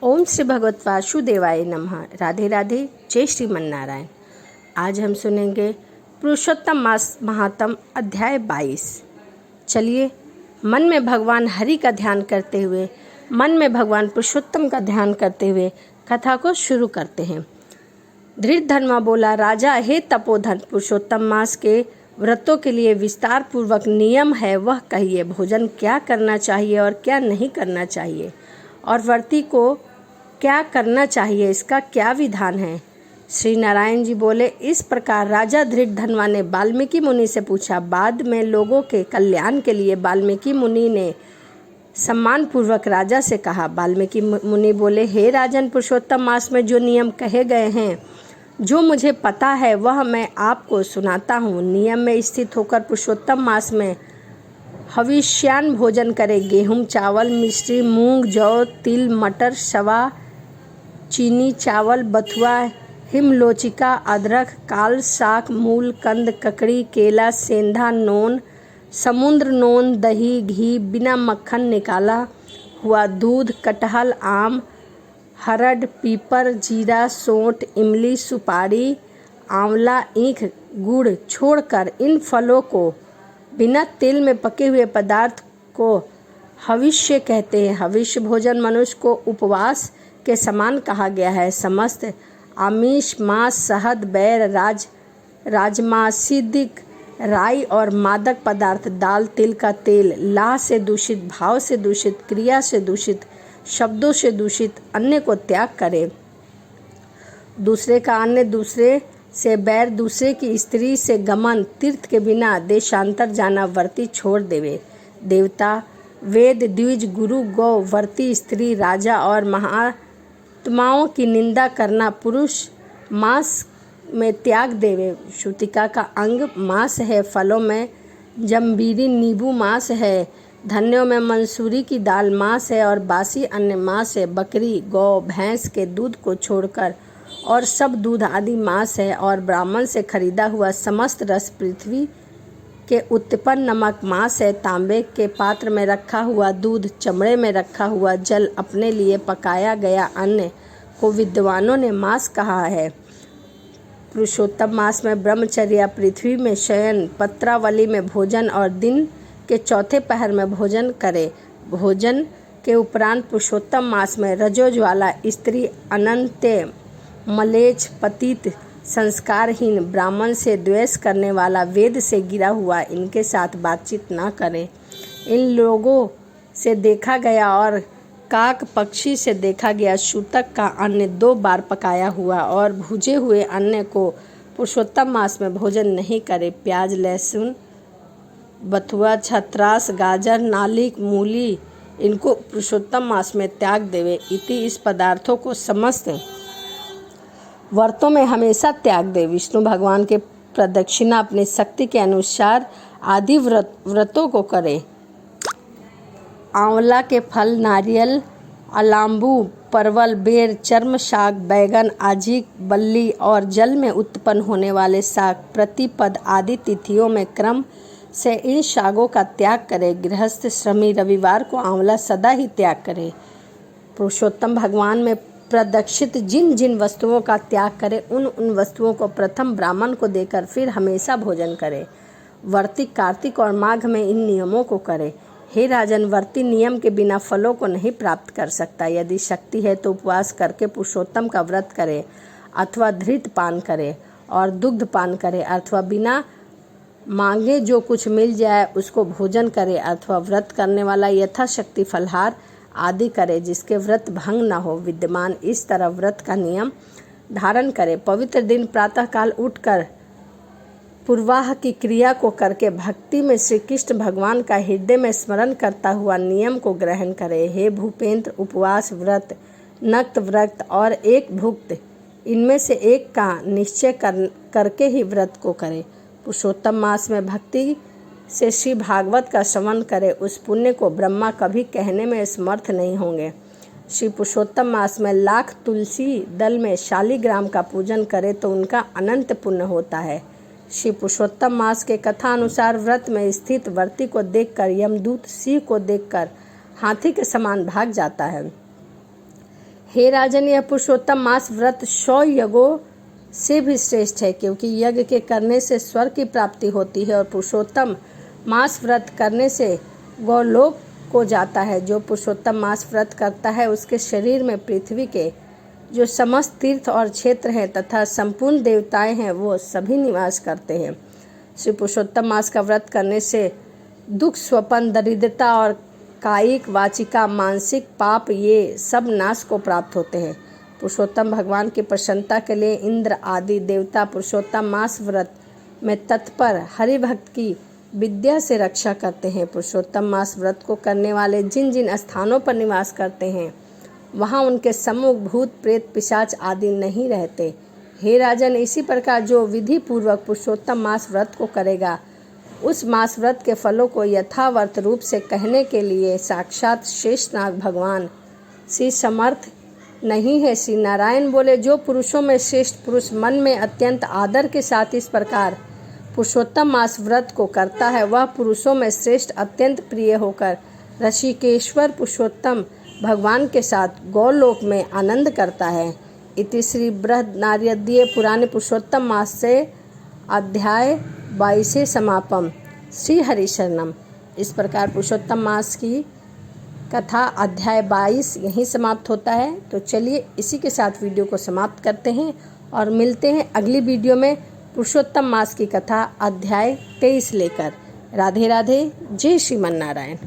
ओम श्री भगवत वासुदेवाय नमः। राधे राधे। जय श्रीमन नारायण। आज हम सुनेंगे पुरुषोत्तम मास महात्म अध्याय 22। चलिए मन में भगवान हरि का ध्यान करते हुए, मन में भगवान पुरुषोत्तम का ध्यान करते हुए कथा को शुरू करते हैं। धृतधर्मा बोला, राजा हे तपोधन, पुरुषोत्तम मास के व्रतों के लिए विस्तार पूर्वक नियम है, वह कहिए। भोजन क्या करना चाहिए और क्या नहीं करना चाहिए, और व्रती को क्या करना चाहिए, इसका क्या विधान है। श्री नारायण जी बोले, इस प्रकार राजा धृतधर्मा ने वाल्मीकि मुनि से पूछा। बाद में लोगों के कल्याण के लिए वाल्मीकि मुनि ने सम्मान पूर्वक राजा से कहा। वाल्मीकि मुनि बोले, हे राजन, पुरुषोत्तम मास में जो नियम कहे गए हैं, जो मुझे पता है वह मैं आपको सुनाता हूँ। नियम में स्थित होकर पुरुषोत्तम मास में हविष्यान भोजन करे। गेहूँ, चावल, मिश्री, मूंग, जौ, तिल, मटर, सवा, चीनी, चावल, बथुआ, हिमलोचिका, अदरक, काल, साग, मूल, कंद, ककड़ी, केला, सेंधा, नोन, समुद्र नोन, दही, घी, बिना मक्खन निकाला हुआ दूध, कटहल, आम, हरड़, पीपर, जीरा, सोंठ, इमली, सुपारी, आंवला, ईख, गुड़ छोड़कर इन फलों को बिना तेल में पके हुए पदार्थ को हविष्य कहते हैं। हविष्य भोजन मनुष्य को उपवास के समान कहा गया है। समस्त आमिष, मांस, शहद, बैर, राजमासिदिक, राई और मादक पदार्थ, दाल, तिल का तेल, लाह से दूषित, भाव से दूषित, क्रिया से दूषित, शब्दों से दूषित अन्य को त्याग करे। दूसरे का अन्न, दूसरे से बैर, दूसरे की स्त्री से गमन, तीर्थ के बिना देशांतर जाना व्रती छोड़ देवे। देवता, वेद, द्विज, गुरु, गौ, व्रती, स्त्री, राजा और महात्माओं की निंदा करना पुरुष मास में त्याग देवे। श्रुतिका का अंग मांस है। फलों में जम्बीरी, नींबू मांस है। धन्यों में मंसूरी की दाल मांस है और बासी अन्य मांस है। बकरी, गौ, भैंस के दूध को छोड़कर और सब दूध आदि मांस है। और ब्राह्मण से खरीदा हुआ समस्त रस, पृथ्वी के उत्पन्न नमक मांस है। तांबे के पात्र में रखा हुआ दूध, चमड़े में रखा हुआ जल, अपने लिए पकाया गया अन्न को विद्वानों ने मांस कहा है। पुरुषोत्तम मास में ब्रह्मचर्या, पृथ्वी में शयन, पत्रावली में भोजन और दिन के चौथे पहर में भोजन करे। भोजन के उपरांत पुरुषोत्तम मास में रजोज्वाला स्त्री, अनंत्य, मलेच्छ, पतित, संस्कारहीन, ब्राह्मण से द्वेष करने वाला, वेद से गिरा हुआ, इनके साथ बातचीत न करें। इन लोगों से देखा गया और काक पक्षी से देखा गया सूतक का अन्न 2 बार पकाया हुआ और भुजे हुए अन्न को पुरुषोत्तम मास में भोजन नहीं करे। प्याज, लहसुन, बथुआ, छत्रास, गाजर, नालिक, मूली, इनको पुरुषोत्तम मास में त्याग देवे। इति इस पदार्थों को समस्त व्रतों में हमेशा त्याग दे। विष्णु भगवान के प्रदक्षिणा अपनी शक्ति के अनुसार आदि व्रतों को करे। आंवला के फल, नारियल, अलाम्बू, परवल, बेर, चर्म साग, बैगन, आजिक, बल्ली और जल में उत्पन्न होने वाले साग, प्रतिपद आदि तिथियों में क्रम से इन सागों का त्याग करे। गृहस्थ श्रमी रविवार को आंवला सदा ही त्याग करे। पुरुषोत्तम भगवान में प्रदक्षित जिन जिन वस्तुओं का त्याग करे, उन वस्तुओं को प्रथम ब्राह्मण को देकर फिर हमेशा भोजन करे। व्रती कार्तिक और माघ में इन नियमों को करे। हे राजन, व्रती नियम के बिना फलों को नहीं प्राप्त कर सकता। यदि शक्ति है तो उपवास करके पुरुषोत्तम का व्रत करे, अथवा धृत पान करे और दुग्ध पान करे, अथवा बिना मांगे जो कुछ मिल जाए उसको भोजन करे, अथवा व्रत करने वाला यथाशक्ति फलहार आदि करे, जिसके व्रत भंग न हो। विद्यमान इस तरह व्रत का नियम धारण करे। पवित्र दिन प्रातःकाल उठकर पूर्वाह की क्रिया को करके भक्ति में श्री कृष्ण भगवान का हृदय में स्मरण करता हुआ नियम को ग्रहण करे। हे भूपेंद्र, उपवास, व्रत, नक्त व्रत और एक भुक्त, इनमें से एक का निश्चय करके ही व्रत को करे। पुरुषोत्तम मास में भक्ति से श्री भागवत का श्रवण करे, उस पुण्य को ब्रह्मा कभी कहने में समर्थ नहीं होंगे। श्री पुरुषोत्तम मास में लाख तुलसी दल में शालिग्राम का पूजन करे तो उनका अनंत पुण्य होता है। श्री पुरुषोत्तम मास के कथा अनुसार व्रत में स्थित व्रती को देखकर यमदूत सिंह को देखकर हाथी के समान भाग जाता है। हे राजन, यह पुरुषोत्तम मास व्रत 100 यज्ञों से भी श्रेष्ठ है, क्योंकि यज्ञ के करने से स्वर्ग की प्राप्ति होती है और पुरुषोत्तम मास व्रत करने से गौलोक को जाता है। जो पुरुषोत्तम मास व्रत करता है उसके शरीर में पृथ्वी के जो समस्त तीर्थ और क्षेत्र हैं तथा संपूर्ण देवताएं हैं वो सभी निवास करते हैं। श्री पुरुषोत्तम मास का व्रत करने से दुख, स्वपन, दरिद्रता और कायिक, वाचिका, मानसिक पाप ये सब नाश को प्राप्त होते हैं। पुरुषोत्तम भगवान की प्रसन्नता के लिए इंद्र आदि देवता पुरुषोत्तम मास व्रत में तत्पर हरिभक्त की विद्या से रक्षा करते हैं। पुरुषोत्तम मास व्रत को करने वाले जिन जिन स्थानों पर निवास करते हैं वहाँ उनके सम्मुख भूत, प्रेत, पिशाच आदि नहीं रहते। हे राजन, इसी प्रकार जो विधि पूर्वक पुरुषोत्तम मास व्रत को करेगा उस मास व्रत के फलों को यथावर्थ रूप से कहने के लिए साक्षात शेषनाग भगवान श्री समर्थ नहीं है। श्री नारायण बोले, जो पुरुषों में श्रेष्ठ पुरुष मन में अत्यंत आदर के साथ इस प्रकार पुरुषोत्तम मास व्रत को करता है वह पुरुषों में श्रेष्ठ अत्यंत प्रिय होकर ऋषिकेश्वर पुरुषोत्तम भगवान के साथ गौलोक में आनंद करता है। इति श्री बृहन्नारदीय पुराणे पुरुषोत्तम मास से अध्याय 22 समापम। श्री हरिशरणम। इस प्रकार पुरुषोत्तम मास की कथा अध्याय 22 यहीं समाप्त होता है। तो चलिए इसी के साथ वीडियो को समाप्त करते हैं और मिलते हैं अगली वीडियो में पुरुषोत्तम मास की कथा अध्याय 23 लेकर। राधे राधे। जय श्रीमन नारायण।